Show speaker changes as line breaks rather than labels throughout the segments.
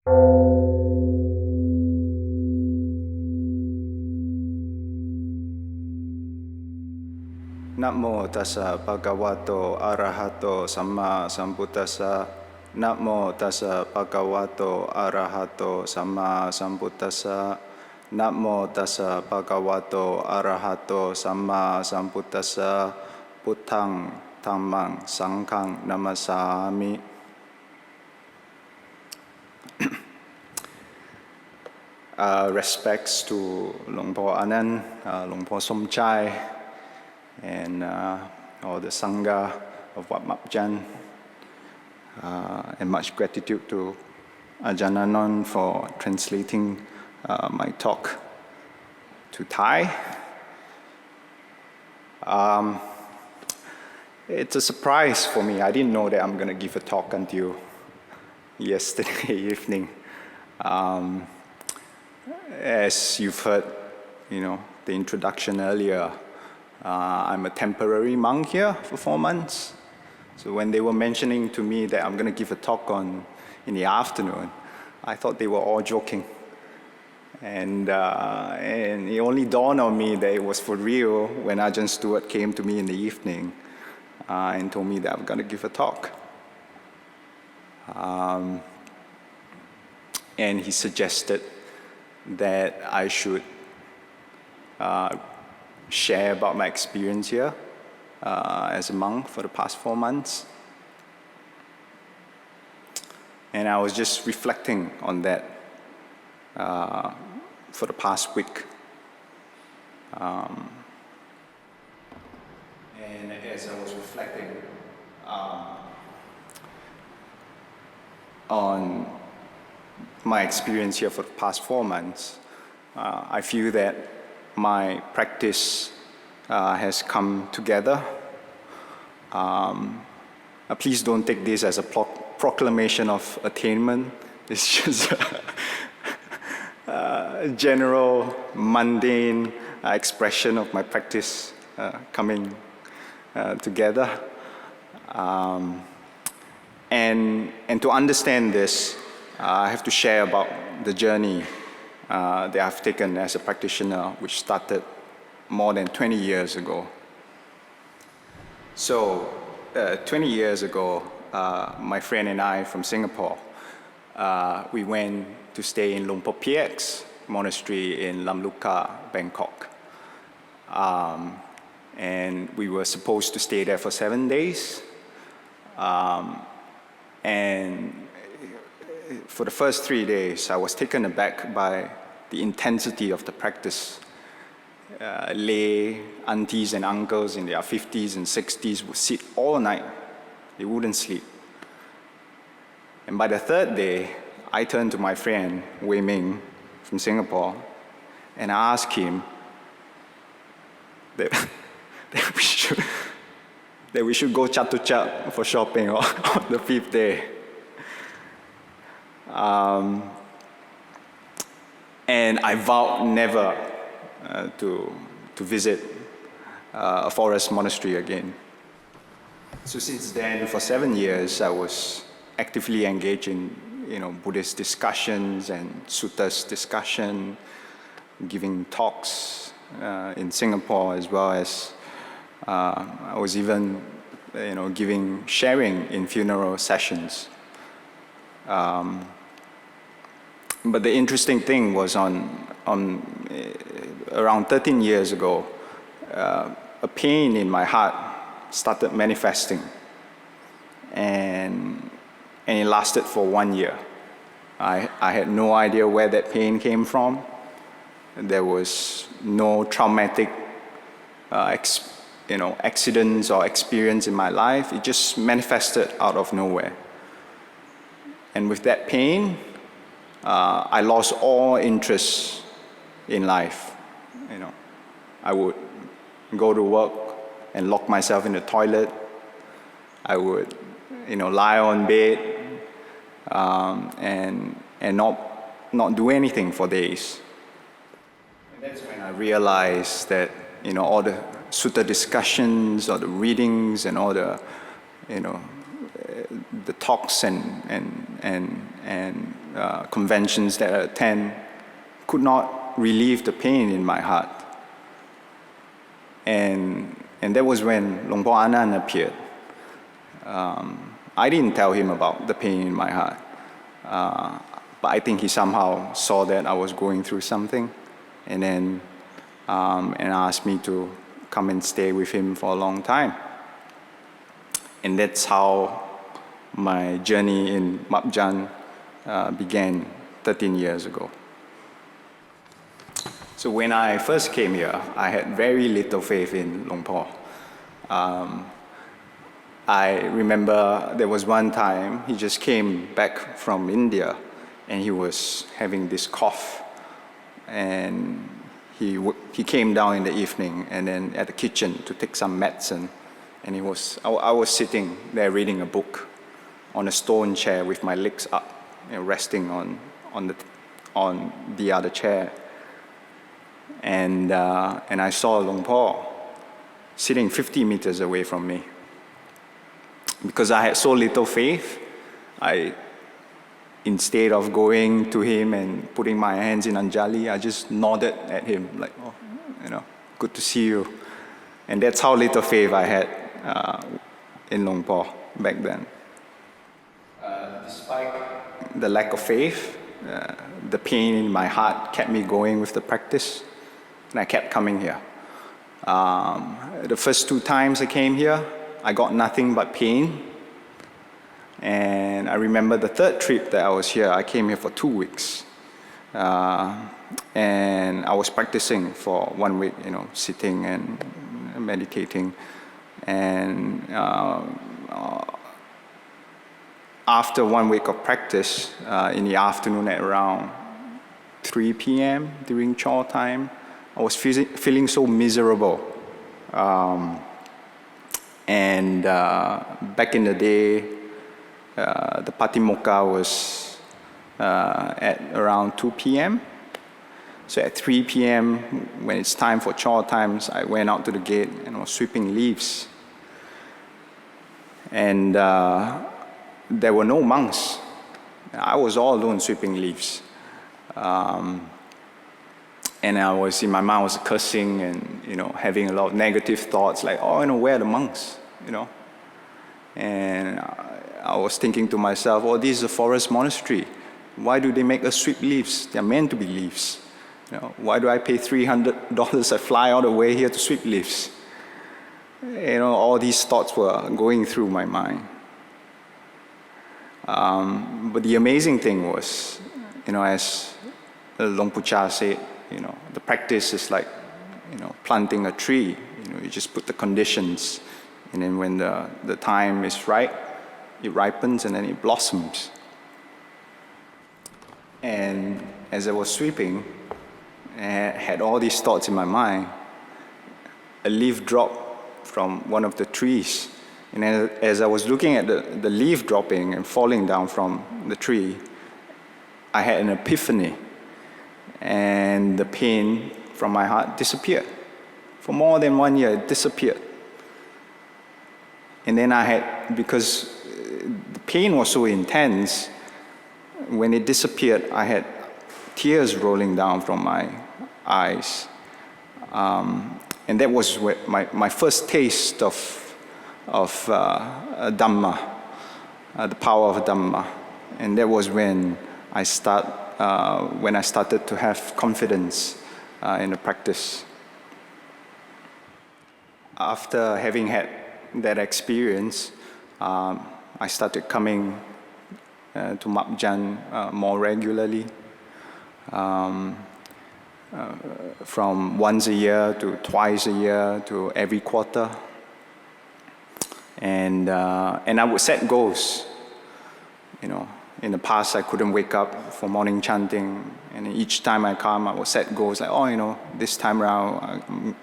Namo tassa bhagavato arahato samma sambuddhassa. Namo tassa bhagavato arahato samma sambuddhassa. Namo tassa bhagavato arahato samma sambuddhassa. Buddhang dhammang sanghang namasami. Respects to Luang Por Anan, Luang Por Somchai, and all the Sangha of Wat Mapjan, and much gratitude to Ajahn Anan for translating my talk to Thai. It's a surprise for me. I didn't know that I'm going to give a talk until yesterday evening. As you've heard, the introduction earlier, I'm a temporary monk here for 4 months. So when they were mentioning to me that I'm going to give a talk in the afternoon, I thought they were all joking. And it only dawned on me that it was for real when Ajahn Stewart came to me in the evening and told me that I'm going to give a talk. And he suggested that I should share about my experience here as a monk for the past 4 months. And I was just reflecting on that for the past week. And as I was reflecting on my experience here for the past 4 months, I feel that my practice has come together. Please don't take this as a proclamation of attainment. It's just a general, mundane expression of my practice coming together. And to understand this, I have to share about the journey that I've taken as a practitioner, which started more than 20 years ago. So, 20 years ago, my friend and I from Singapore, we went to stay in Luang Por PX monastery in Lam Luka, Bangkok. And we were supposed to stay there for 7 days. And for the first 3 days, I was taken aback by the intensity of the practice. Lay aunties and uncles in their 50s and 60s would sit all night. They wouldn't sleep. And by the third day, I turned to my friend, Wei Ming, from Singapore, and I asked him that we should go Chatuchak for shopping on the 5th day. And I vowed never to visit a forest monastery again. So since then, for 7 years, I was actively engaged in Buddhist discussions and suttas discussion, giving talks in Singapore, as well as I was even sharing in funeral sessions. But the interesting thing was around 13 years ago, a pain in my heart started manifesting, and it lasted for 1 year. I had no idea where that pain came from. There was no traumatic accidents or experience in my life. It just manifested out of nowhere. And with that pain, I lost all interest in life. I would go to work and lock myself in the toilet. I would, lie on bed and not do anything for days. And that's when I realized that all the sutta discussions, or the readings, and all the the talks and and conventions that I attend could not relieve the pain in my heart. And that was when Luang Por Anan appeared. I didn't tell him about the pain in my heart, but I think he somehow saw that I was going through something, and then and asked me to come and stay with him for a long time. And that's how my journey in Mapjan began 13 years ago. So when I first came here, I had very little faith in Luang Por. I remember there was one time he just came back from India and he was having this cough, and he came down in the evening and then at the kitchen to take some medicine, and I was sitting there reading a book on a stone chair with my legs up, resting on the other chair, and I saw Luang Por sitting 50 meters away from me. Because I had so little faith, instead of going to him and putting my hands in Anjali, I just nodded at him like, oh, good to see you. And that's how little faith I had in Luang Por back then. Despite the lack of faith, the pain in my heart kept me going with the practice, and I kept coming here. The first 2 times I came here, I got nothing but pain. And I remember the 3rd trip that I was here, I came here for 2 weeks. And I was practicing for 1 week, sitting and meditating. And after 1 week of practice, in the afternoon at around 3 p.m. during chore time, I was feeling so miserable. And back in the day, the Patimokkha was at around 2 p.m. So at 3 p.m., when it's time for chore times, I went out to the gate and was sweeping leaves. And there were no monks. I was all alone sweeping leaves. And I was, in my mind, I was cursing and, having a lot of negative thoughts like, where are the monks, And I was thinking to myself, this is a forest monastery. Why do they make us sweep leaves? They're meant to be leaves. Why do I pay $300? I fly all the way here to sweep leaves. All these thoughts were going through my mind. But the amazing thing was, as Luang Pu Cha said, the practice is like, planting a tree. You just put the conditions, and then when the time is right, it ripens and then it blossoms. And as I was sweeping, I had all these thoughts in my mind. A leaf dropped from one of the trees, and as I was looking at the leaf dropping and falling down from the tree, I had an epiphany. And the pain from my heart disappeared. For more than 1 year, it disappeared. And then because the pain was so intense, when it disappeared, I had tears rolling down from my eyes. And that was my first taste of Dhamma, the power of Dhamma. And that was when I started to have confidence in the practice. After having had that experience, I started coming to Mapjan more regularly, from once a year to twice a year to every quarter. And I would set goals. In the past, I couldn't wake up for morning chanting, and each time I come, I would set goals like, this time around,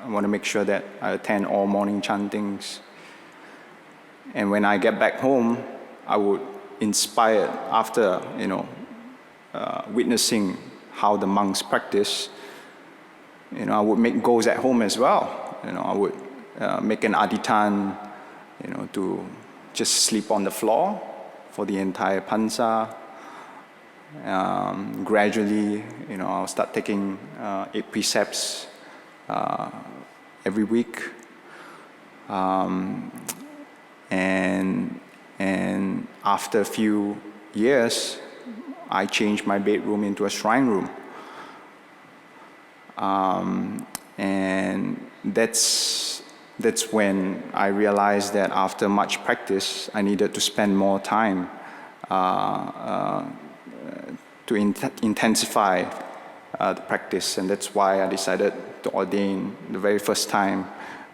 I want to make sure that I attend all morning chantings. And when I get back home, I would, inspired after, witnessing how the monks practice, I would make goals at home as well. I would make an adhitan, to just sleep on the floor for the entire pansa, Gradually, I'll start taking 8 precepts every week. And after a few years, I changed my bedroom into a shrine room. And that's when I realized that after much practice, I needed to spend more time to intensify the practice. And that's why I decided to ordain the very first time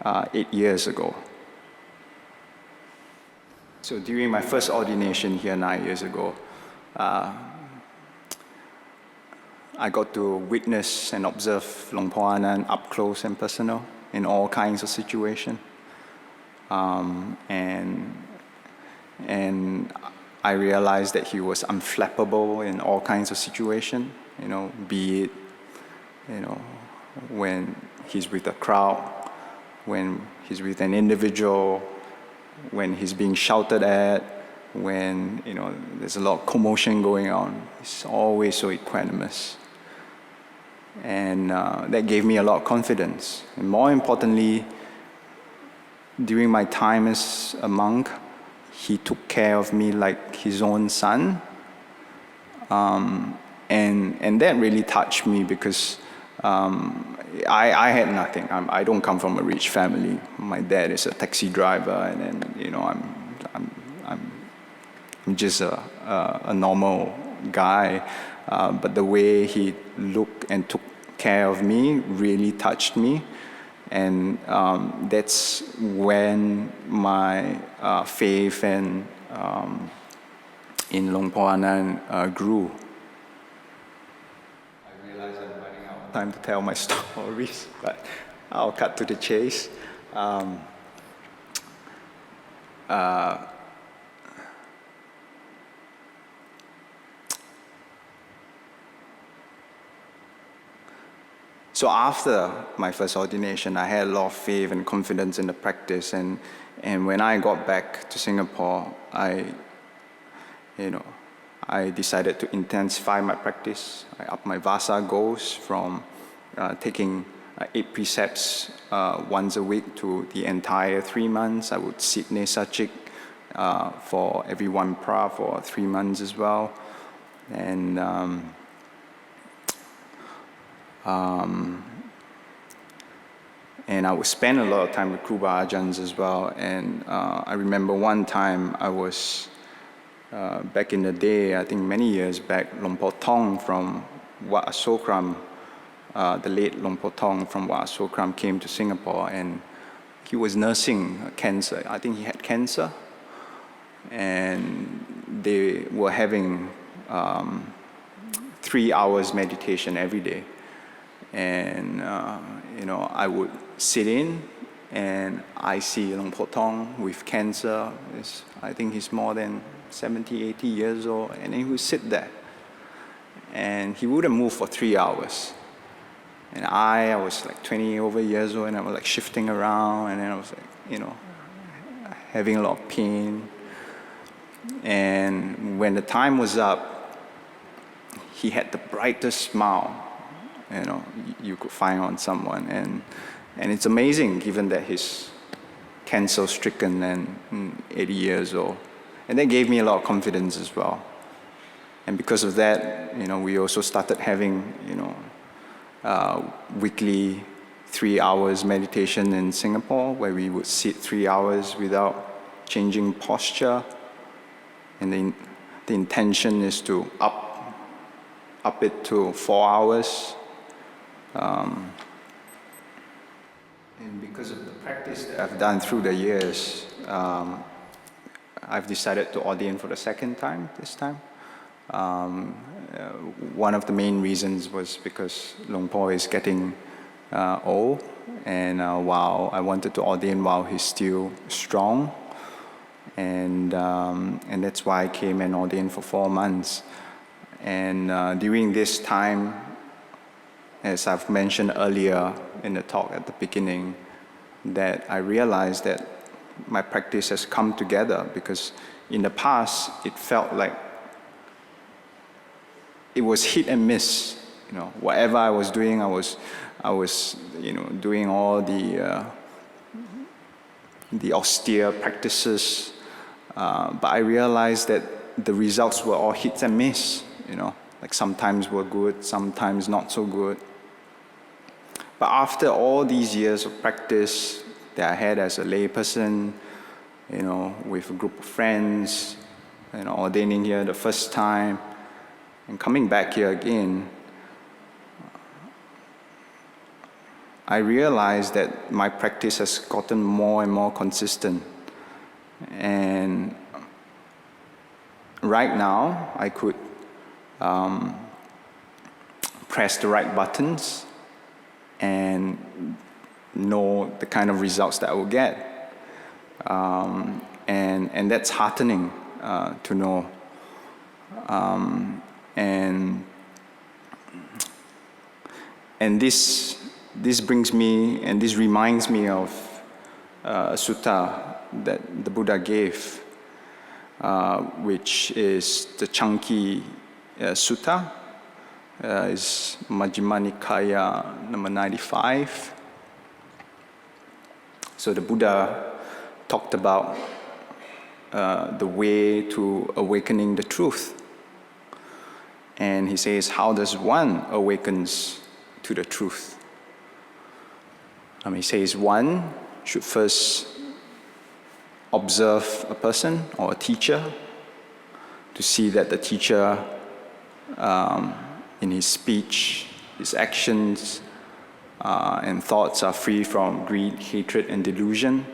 8 years ago. So during my first ordination here 9 years ago, I got to witness and observe Luang Por Anan up close and personal in all kinds of situations. And I realized that he was unflappable in all kinds of situations, be it, when he's with a crowd, when he's with an individual, when he's being shouted at, when, there's a lot of commotion going on. He's always so equanimous. And that gave me a lot of confidence. And more importantly, during my time as a monk, he took care of me like his own son. And that really touched me because I had nothing. I don't come from a rich family. My dad is a taxi driver, and then I'm just a normal guy. But the way he looked and took care of me really touched me, and that's when my faith and in Luang Por Anan grew. I realize I'm running out of time to tell my stories, but I'll cut to the chase. So after my first ordination, I had a lot of faith and confidence in the practice, and when I got back to Singapore, I decided to intensify my practice. I upped my Vasa goals from taking 8 precepts once a week to the entire 3 months. I would sit Nesachik for every 1 pra for 3 months as well. And I would spend a lot of time with Kruba Ajahns as well. And I remember one time I was, back in the day, I think many years back, Luang Por Thong from Wat Asokram, the late Luang Por Thong from Wat Asokram came to Singapore, and he was nursing cancer. I think he had cancer. And they were having 3 hours meditation every day. And I would sit in, and I see Luang Por Thong with cancer. I think he's more than 70, 80 years old, and he would sit there. And he wouldn't move for 3 hours. And I was like 20 over years old, and I was like shifting around, and then I was like, having a lot of pain. And when the time was up, he had the brightest smile you could find on someone, and it's amazing given that he's cancer-stricken and 80 years old, and that gave me a lot of confidence as well. And because of that, we also started having weekly 3 hours meditation in Singapore, where we would sit 3 hours without changing posture, and the intention is to up it to 4 hours. And because of the practice that I've done through the years, I've decided to ordain for the second time this time. One of the main reasons was because Luang Por is getting old, and while I wanted to ordain while he's still strong, and that's why I came and ordained for 4 months. And during this time, as I've mentioned earlier in the talk at the beginning, that I realized that my practice has come together, because in the past it felt like it was hit and miss. Whatever I was doing, I was doing all the austere practices, but I realized that the results were all hit and miss. Like sometimes were good, sometimes not so good. But after all these years of practice that I had as a layperson, with a group of friends, ordaining here the first time, and coming back here again, I realized that my practice has gotten more and more consistent. And right now, I could press the right buttons and know the kind of results that I will get. And that's heartening to know. And this brings me, and this reminds me of a sutta that the Buddha gave, which is the Chunky Sutta. Is Majjhima Nikaya number 95. So the Buddha talked about the way to awakening the truth. And he says, how does one awakens to the truth? He says one should first observe a person or a teacher to see that the teacher, in his speech, his actions, and thoughts are free from greed, hatred, and delusion.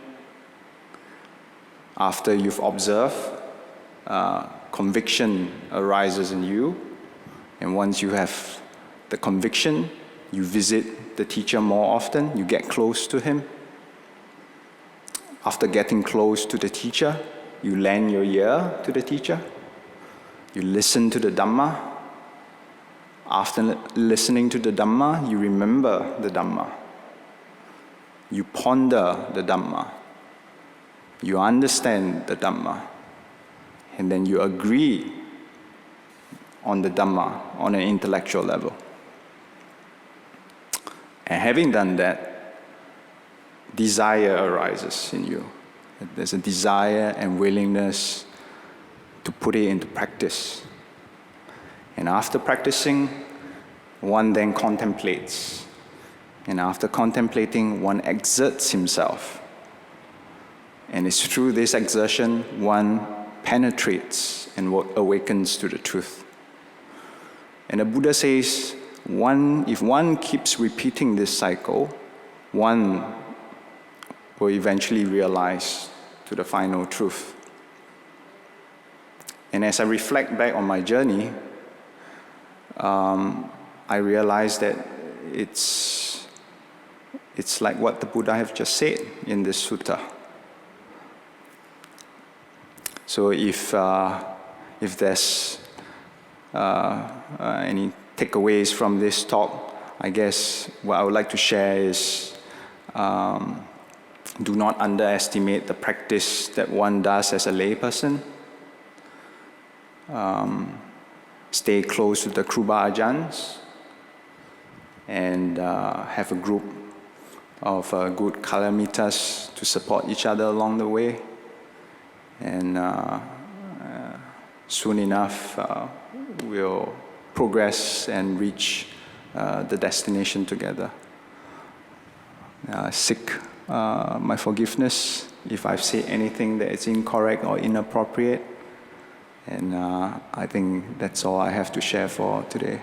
After you've observed, conviction arises in you. And once you have the conviction, you visit the teacher more often, you get close to him. After getting close to the teacher, you lend your ear to the teacher. You listen to the Dhamma. After listening to the Dhamma, you remember the Dhamma. You ponder the Dhamma. You understand the Dhamma. And then you agree on the Dhamma on an intellectual level. And having done that, desire arises in you. There's a desire and willingness to put it into practice. And after practicing, one then contemplates. And after contemplating, one exerts himself. And it's through this exertion, one penetrates and awakens to the truth. And the Buddha says, if one keeps repeating this cycle, one will eventually realize to the final truth. And as I reflect back on my journey, I realize that it's like what the Buddha have just said in this sutta. So if there's any takeaways from this talk, I guess what I would like to share is do not underestimate the practice that one does as a layperson. Stay close to the Kruba Ajahns and have a group of good kalamitas to support each other along the way. And soon enough, we'll progress and reach the destination together. Seek my forgiveness if I've said anything that is incorrect or inappropriate. And I think that's all I have to share for today.